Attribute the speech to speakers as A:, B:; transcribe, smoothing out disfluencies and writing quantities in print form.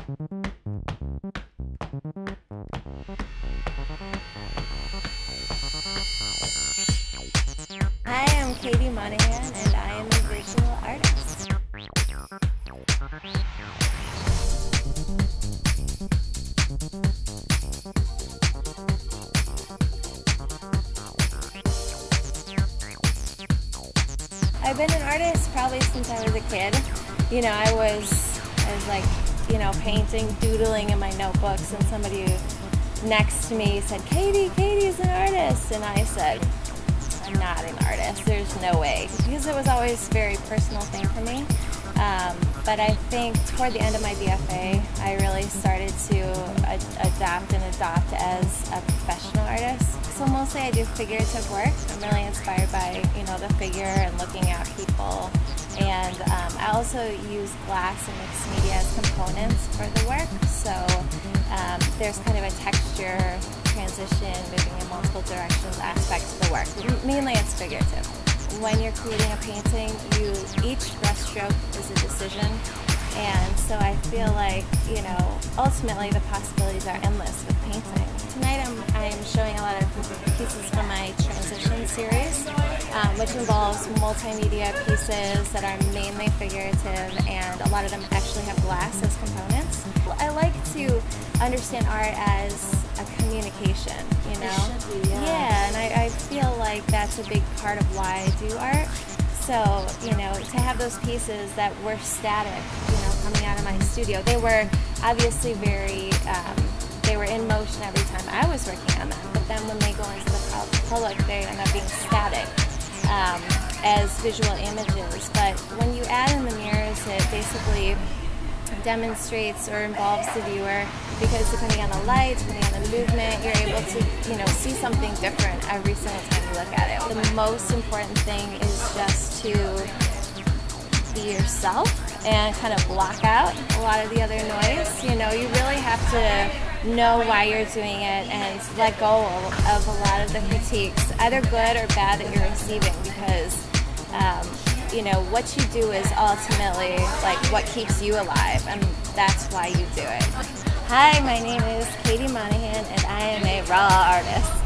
A: I am Katie Monahan, and I am a visual artist. I've been an artist probably since I was a kid. You know, I was like, you know, painting, doodling in my notebooks, and somebody next to me said, Katie's an artist. And I said, I'm not an artist, there's no way. Because it was always a very personal thing for me. But I think toward the end of my BFA, I really started to adapt as a professional artist. So mostly I do figurative work. I'm really inspired by, you know, the figure and looking at people. And I also use glass and mixed media as components for the work. So there's kind of a texture, transition, moving in multiple directions aspect to the work. Mainly it's figurative. When you're creating a painting, each brushstroke is a decision. And so I feel like, you know, ultimately the possibilities are endless with painting. Tonight I'm showing a lot of pieces from my transition series, which involves multimedia pieces that are mainly figurative, and a lot of them actually have glass as components. I like to understand art as a communication, you know?
B: It should be,
A: yeah, and I feel like that's a big part of why I do art. So, you know, to have those pieces that were static, you know, coming out of my studio, they were obviously they were in motion every time I was working on them, but then when they go into the public, they end up being static as visual images. But when you add in the mirrors, it basically demonstrates or involves the viewer, because depending on the light, depending on the movement, you're able to, you know, see something different every single time you look at it. The most important thing is just to be yourself and kind of block out a lot of the other noise. You know, you really have to know why you're doing it and let go of a lot of the critiques, either good or bad, that you're receiving, because you know, what you do is ultimately like what keeps you alive, and that's why you do it. Hi, my name is Katie Monahan, and I am a raw artist.